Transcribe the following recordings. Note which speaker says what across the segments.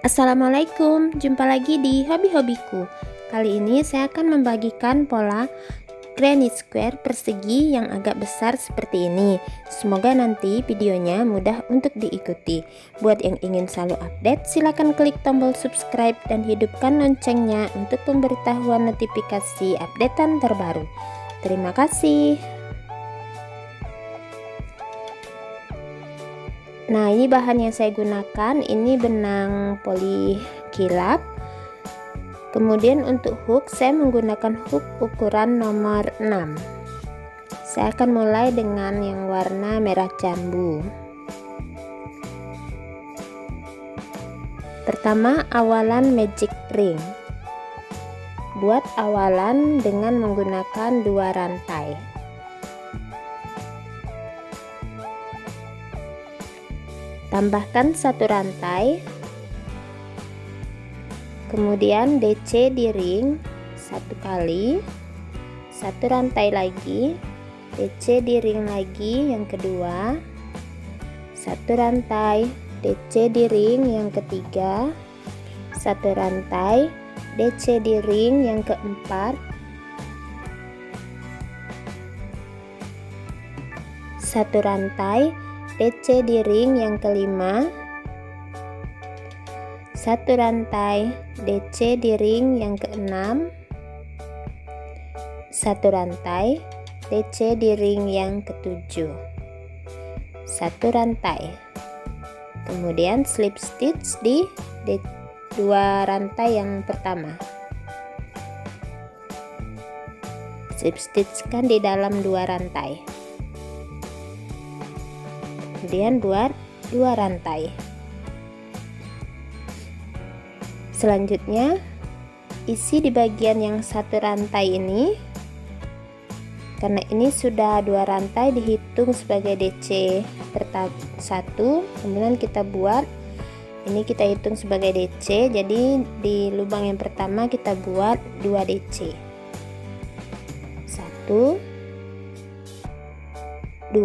Speaker 1: Assalamualaikum, jumpa lagi di hobi-hobiku. Kali ini saya akan membagikan pola granny square persegi yang agak besar seperti ini. Semoga nanti videonya mudah untuk diikuti. Buat yang ingin selalu update, silakan klik tombol subscribe dan hidupkan loncengnya untuk pemberitahuan notifikasi updatean terbaru. Terima kasih. Nah, ini bahan yang saya gunakan, ini benang poli kilap. Kemudian untuk hook, saya menggunakan hook ukuran nomor 6. Saya akan mulai dengan yang warna merah jambu. Pertama, awalan magic ring. Buat awalan dengan menggunakan 2 rantai. Tambahkan 1 rantai, kemudian DC di ring 1 kali, 1 rantai lagi, DC di ring lagi yang kedua, 1 rantai, DC di ring yang ketiga, 1 rantai, DC di ring yang keempat, 1 rantai, DC di ring yang kelima, 1 rantai, DC di ring yang keenam, 1 rantai, DC di ring yang ketujuh, 1 rantai, kemudian slip stitch di 2 rantai yang pertama, slip stitch kan di dalam 2 rantai, kemudian buat 2 rantai. Selanjutnya isi di bagian yang 1 rantai ini, karena ini sudah 2 rantai dihitung sebagai DC pertama 1, kemudian kita buat ini kita hitung sebagai DC, jadi di lubang yang pertama kita buat 2 DC, 1 2,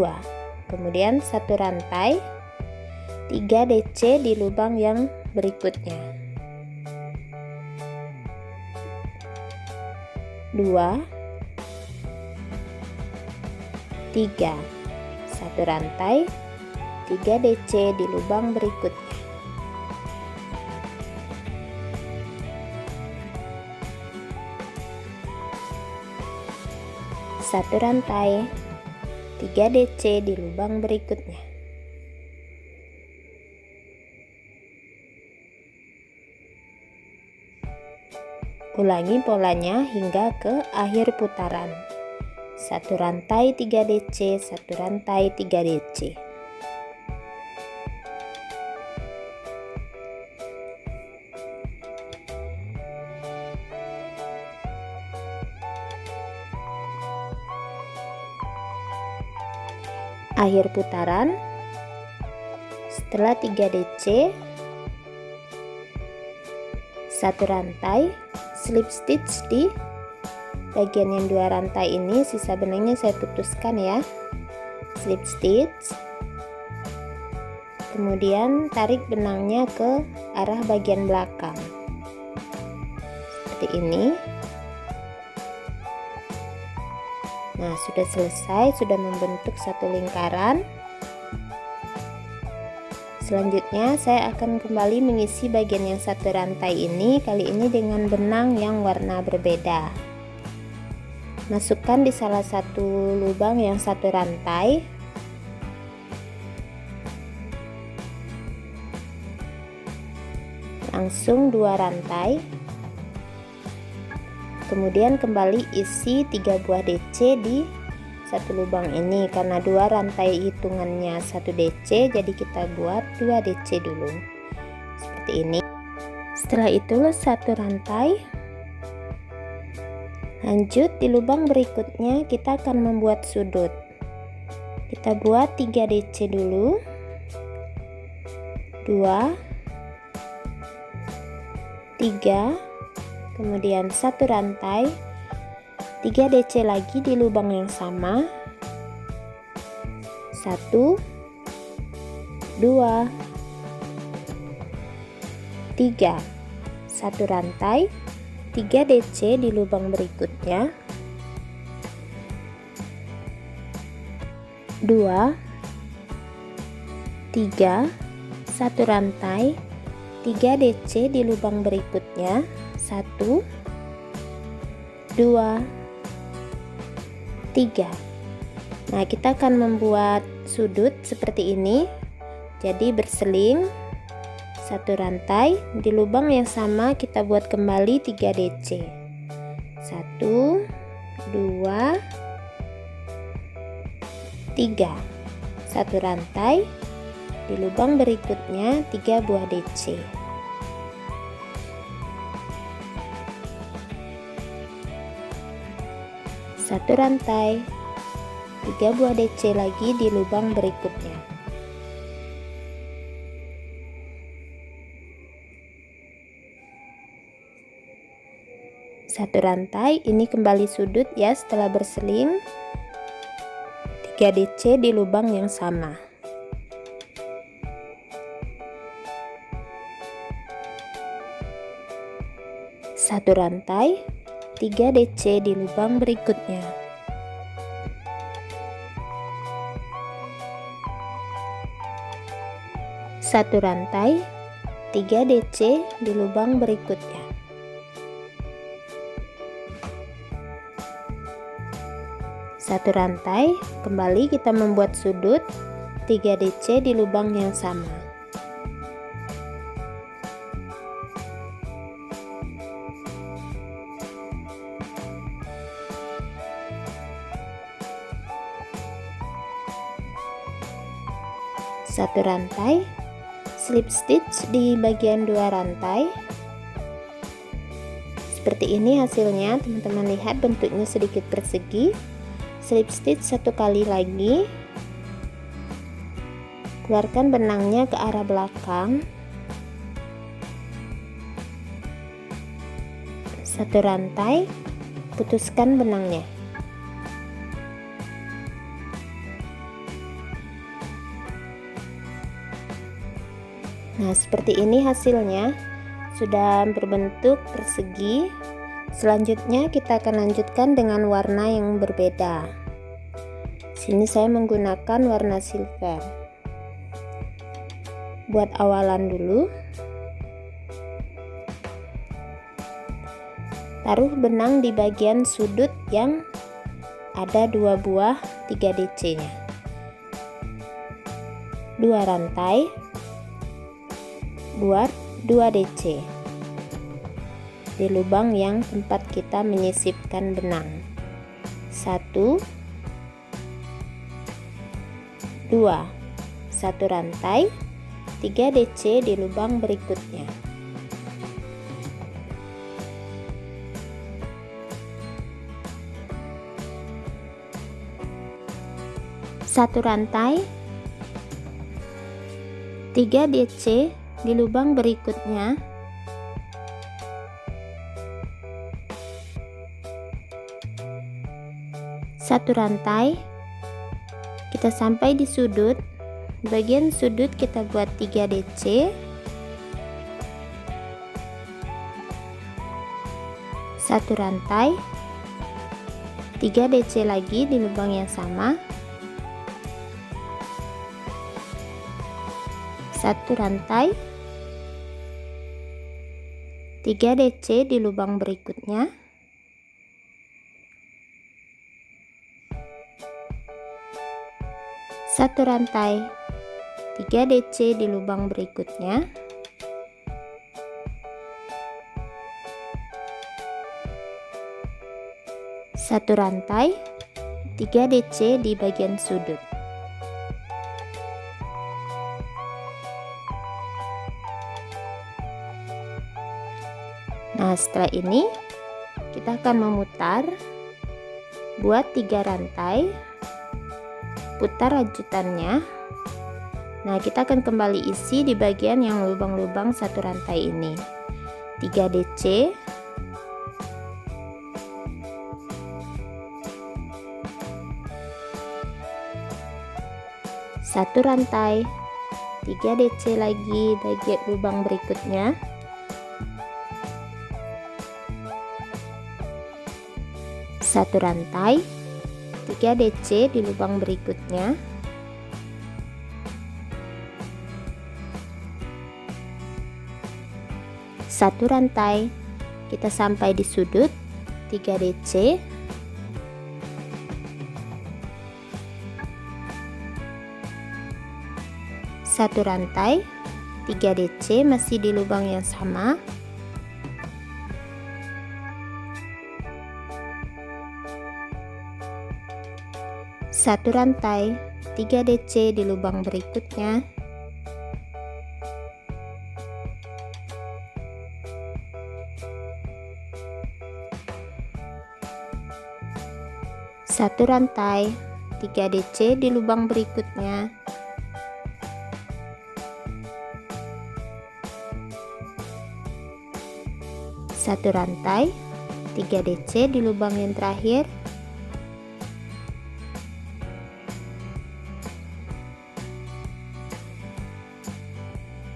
Speaker 1: kemudian 1 rantai, 3 DC di lubang yang berikutnya, 2 3, 1 rantai, 3 DC di lubang berikutnya, satu rantai, 3 DC di lubang berikutnya. Ulangi polanya hingga ke akhir putaran. 1 rantai 3 DC, 1 rantai 3 DC. Akhir putaran, setelah 3 DC, 1 rantai, slip stitch di bagian yang 2 rantai ini, sisa benangnya saya putuskan ya, slip stitch, kemudian tarik benangnya ke arah bagian belakang seperti ini. Nah, sudah selesai, sudah membentuk satu lingkaran. Selanjutnya saya akan kembali mengisi bagian yang 1 rantai ini, kali ini dengan benang yang warna berbeda. Masukkan di salah satu lubang yang 1 rantai, langsung 2 rantai, kemudian kembali isi 3 buah DC di 1 lubang ini, karena 2 rantai hitungannya 1 DC, jadi kita buat 2 DC dulu seperti ini. Setelah itu 1 rantai, lanjut di lubang berikutnya kita akan membuat sudut. Kita buat 3 DC dulu, 2 3, kemudian 1 rantai, 3 DC lagi di lubang yang sama, 1 2 3 3. Satu rantai, 3 DC di lubang berikutnya. 2, 3, satu rantai, 3 DC di lubang berikutnya. 1, 2, 3. Nah, kita akan membuat sudut seperti ini. Jadi berseling satu rantai, di lubang yang sama kita buat kembali 3 DC. 1, 2, 3. Satu rantai, di lubang berikutnya 3 buah DC. Satu rantai, 3 buah DC lagi di lubang berikutnya. Satu rantai, ini kembali sudut ya setelah berseling 3 DC di lubang yang sama. Satu rantai, 3 DC di lubang berikutnya. Satu rantai, 3 DC di lubang berikutnya. Satu rantai, kembali kita membuat sudut 3 DC di lubang yang sama. Satu rantai, slip stitch di bagian 2 rantai. Seperti ini hasilnya, teman-teman lihat bentuknya sedikit persegi. Slip stitch satu kali lagi, keluarkan benangnya ke arah belakang. Satu rantai, putuskan benangnya. Nah, seperti ini hasilnya, sudah berbentuk persegi. Selanjutnya kita akan lanjutkan dengan warna yang berbeda. Sini saya menggunakan warna silver. Buat awalan dulu. Taruh benang di bagian sudut yang ada 2 buah 3 DC-nya. 2 rantai, buat 2 DC di lubang yang tempat kita menyisipkan benang. 1, 2. Satu rantai, 3 DC di lubang berikutnya. Satu rantai, 3 DC di lubang berikutnya. Satu rantai, kita sampai di sudut. Bagian sudut kita buat 3 DC. Satu rantai, 3 DC lagi di lubang yang sama. Satu rantai, 3 DC di lubang berikutnya. Satu rantai, 3 DC di lubang berikutnya. Satu rantai, 3 DC di bagian sudut. Nah, setelah ini kita akan memutar, buat 3 rantai, putar lanjutannya. Nah, kita akan kembali isi di bagian yang lubang-lubang satu rantai ini. 3 DC, satu rantai, 3 DC lagi bagian lubang berikutnya. 1 rantai, 3 DC di lubang berikutnya, 1 rantai, kita sampai di sudut, 3 DC, 1 rantai, 3 DC masih di lubang yang sama, 1 rantai, 3 DC di lubang berikutnya, 1 rantai, 3 DC di lubang berikutnya, 1 rantai, 3 DC di lubang yang terakhir,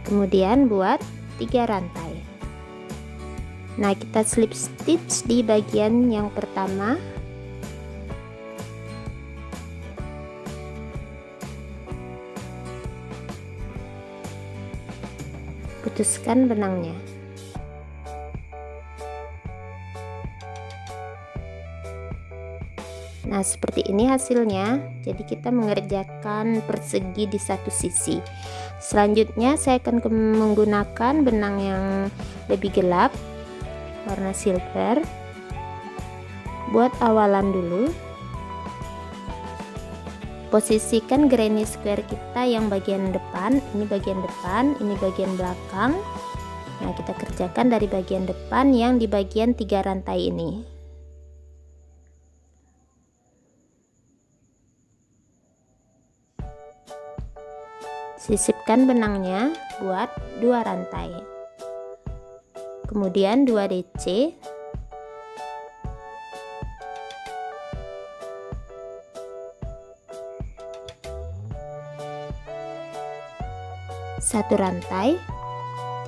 Speaker 1: kemudian buat 3 rantai. Nah, kita slip stitch di bagian yang pertama, putuskan benangnya. Nah, seperti ini hasilnya. Jadi kita mengerjakan persegi di satu sisi. Selanjutnya saya akan menggunakan benang yang lebih gelap, warna silver. Buat awalan dulu. Posisikan granny square kita yang bagian depan, ini bagian depan, ini bagian belakang. Nah, kita kerjakan dari bagian depan yang di bagian 3 rantai ini. Sisipkan benangnya buat 2 rantai. Kemudian 2 DC, 1 rantai,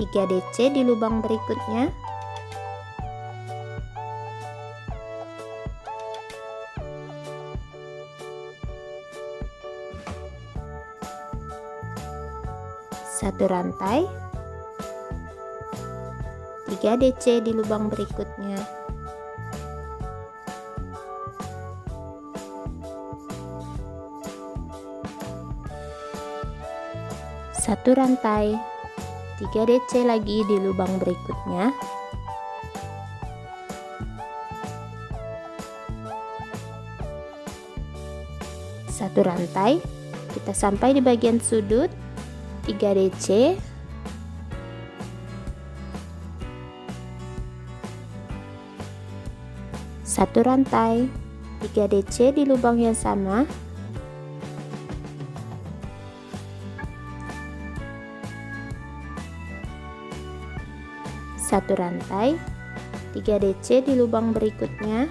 Speaker 1: 3 DC di lubang berikutnya, 1 rantai, 3 DC di lubang berikutnya, 1 rantai, 3 DC lagi di lubang berikutnya, 1 rantai, kita sampai di bagian sudut, 3 DC, 1 rantai, 3 DC di lubang yang sama, 1 rantai, 3 DC di lubang berikutnya,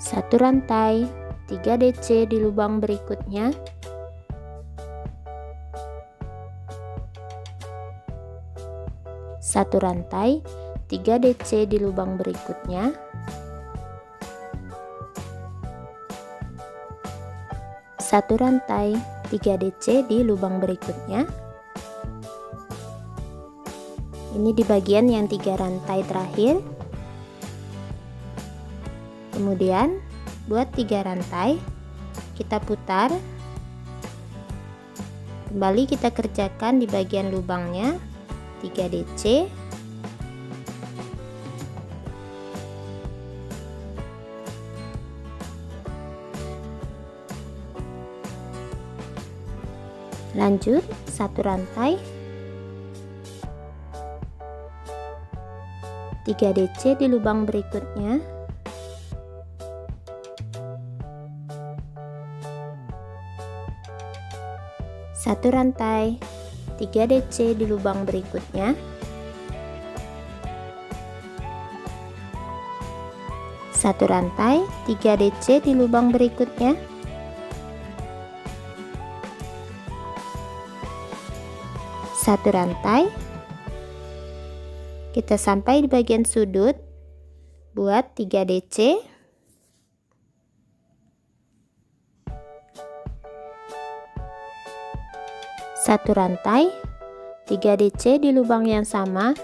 Speaker 1: 1 rantai, 3 DC di lubang berikutnya, 1 rantai, 3 DC di lubang berikutnya, 1 rantai, 3 DC di lubang berikutnya. Ini di bagian yang 3 rantai terakhir. Kemudian buat 3 rantai, kita putar. Kembali kita kerjakan di bagian lubangnya, 3 DC, lanjut 1 rantai, 3 DC di lubang berikutnya, 1 rantai, 3 DC di lubang berikutnya, 1 rantai, 3 DC di lubang berikutnya, 1 rantai, Kita sampai di bagian sudut, buat 3 DC. Satu rantai, 3 DC di lubang yang sama.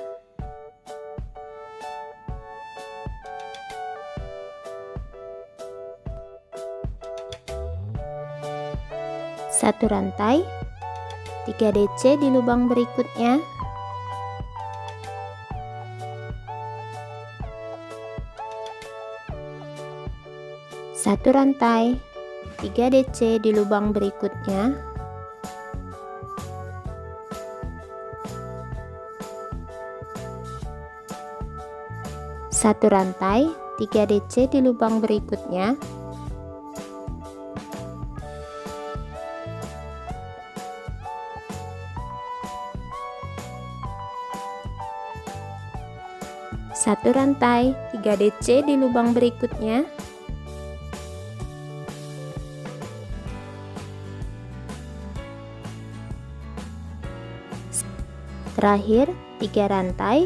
Speaker 1: Satu rantai, 3 DC di lubang berikutnya. Satu rantai, 3 DC di lubang berikutnya. Satu rantai, 3 DC di lubang berikutnya. Satu rantai, 3 DC di lubang berikutnya. Terakhir, 3 rantai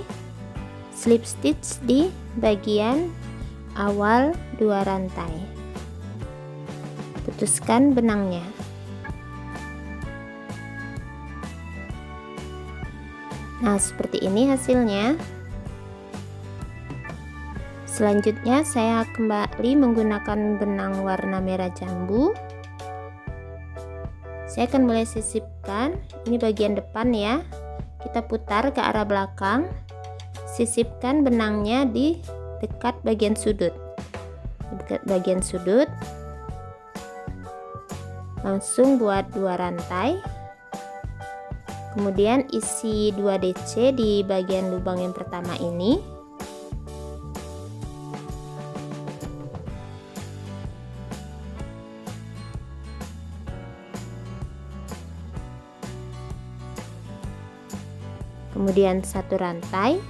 Speaker 1: slip stitch di bagian awal 2 rantai. Putuskan benangnya. Nah, seperti ini hasilnya. Selanjutnya saya kembali menggunakan benang warna merah jambu. Saya akan mulai sisipkan. Ini bagian depan ya. Kita putar ke arah belakang. Sisipkan benangnya di dekat bagian sudut. Dekat bagian sudut. Langsung buat 2 rantai. Kemudian isi 2 DC di bagian lubang yang pertama ini. Kemudian 1 rantai,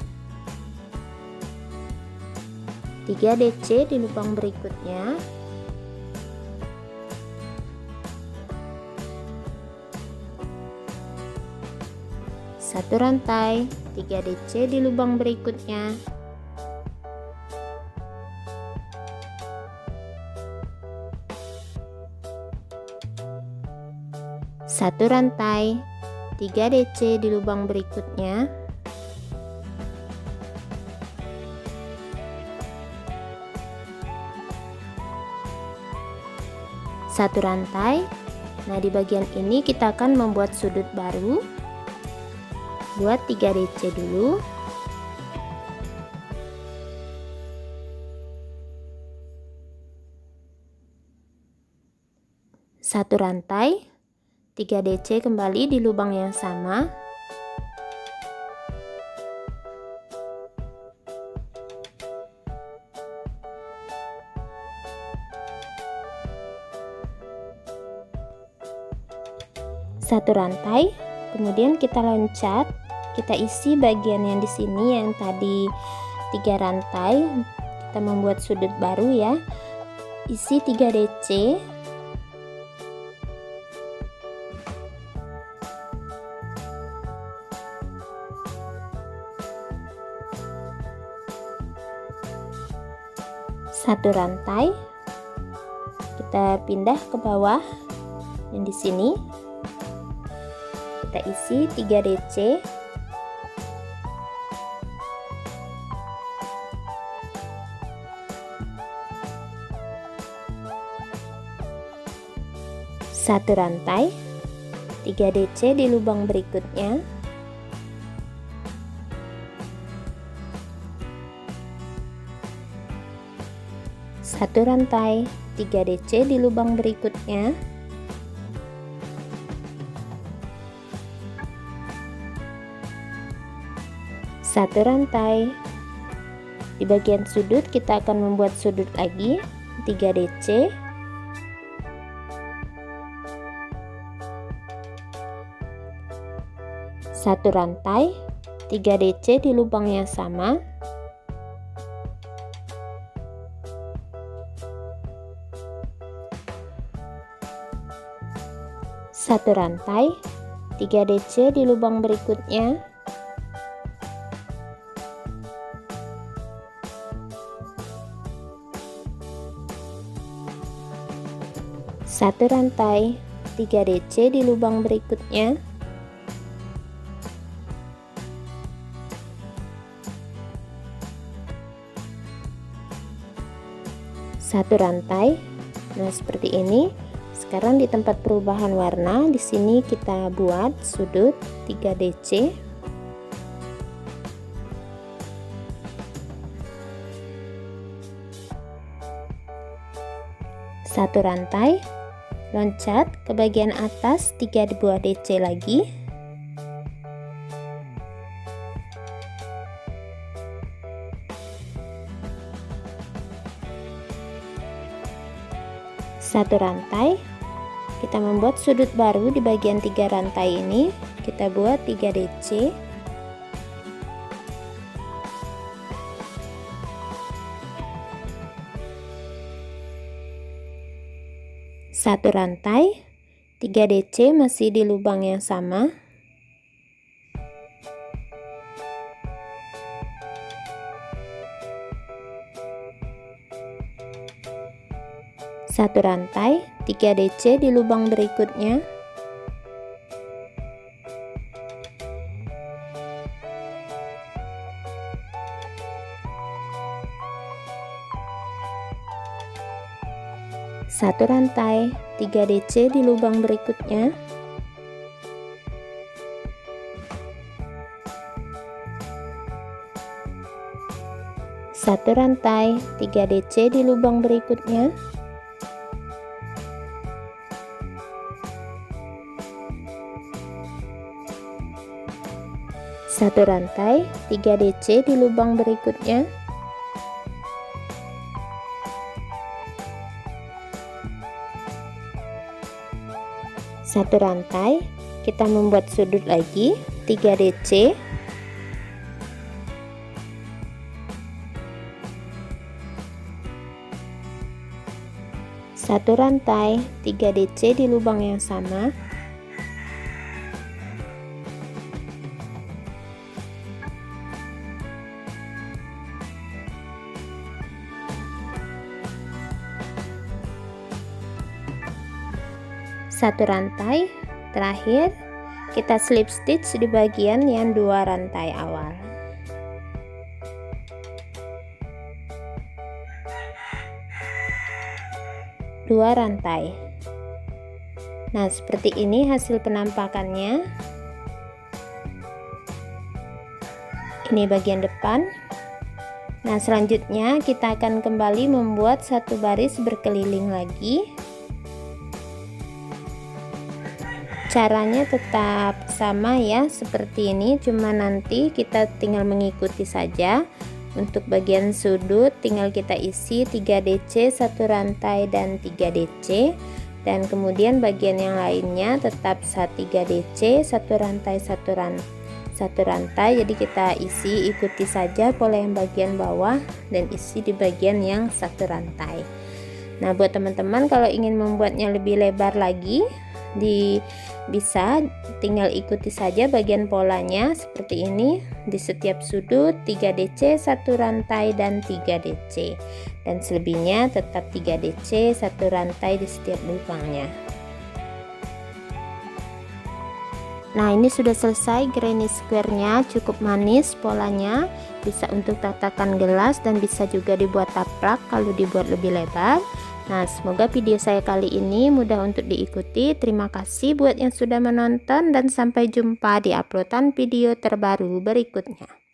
Speaker 1: 3 DC di lubang berikutnya. Satu rantai, 3 DC di lubang berikutnya. Satu rantai, 3 DC di lubang berikutnya. Satu rantai. Nah, di bagian ini kita akan membuat sudut baru. Buat 3 DC dulu. Satu rantai, 3 DC kembali di lubang yang sama. Satu rantai, kemudian kita loncat, kita isi bagian yang di sini yang tadi 3 rantai, kita membuat sudut baru ya. Isi 3 DC. Satu rantai, kita pindah ke bawah yang di sini, kita isi 3 DC. Satu rantai, 3 DC di lubang berikutnya. Satu rantai, 3 DC di lubang berikutnya. Satu rantai. Di bagian sudut kita akan membuat sudut lagi, 3 DC. Satu rantai, 3 DC di lubang yang sama. Satu rantai, 3 DC di lubang berikutnya. 1 rantai 3 DC di lubang berikutnya, 1 rantai. Nah, seperti ini. Sekarang di tempat perubahan warna, di sini kita buat sudut 3 DC. Satu rantai, loncat ke bagian atas 3 buah DC lagi. Satu rantai, kita membuat sudut baru di bagian 3 rantai ini. Kita buat 3 DC. Satu rantai 3 DC masih di lubang yang sama. Satu rantai 3 DC di lubang berikutnya. Satu rantai 3 DC di lubang berikutnya. Satu rantai 3 DC di lubang berikutnya. Satu rantai 3 DC di lubang berikutnya. Satu rantai, kita membuat sudut lagi 3 DC. Satu rantai 3 DC di lubang yang sama. Satu rantai terakhir, kita slip stitch di bagian yang 2 rantai awal. Dua rantai. Nah, seperti ini hasil penampakannya. Ini bagian depan. Nah, selanjutnya kita akan kembali membuat satu baris berkeliling lagi. Caranya tetap sama ya, seperti ini, cuma nanti kita tinggal mengikuti saja. Untuk bagian sudut tinggal kita isi 3 DC, 1 rantai dan 3 DC, dan kemudian bagian yang lainnya tetap 3 DC, 1 rantai, 1 rantai. Jadi kita ikuti saja pola yang bagian bawah dan isi di bagian yang 1 rantai. Nah, buat teman-teman kalau ingin membuatnya lebih lebar lagi, bisa tinggal ikuti saja bagian polanya seperti ini. Di setiap sudut 3 DC, 1 rantai dan 3 DC, dan selebihnya tetap 3 DC, 1 rantai di setiap lubangnya. Nah, ini sudah selesai granny square-nya, cukup manis polanya, bisa untuk tatakan gelas dan bisa juga dibuat taplak kalau dibuat lebih lebar. Nah, semoga video saya kali ini mudah untuk diikuti. Terima kasih buat yang sudah menonton dan sampai jumpa di uploadan video terbaru berikutnya.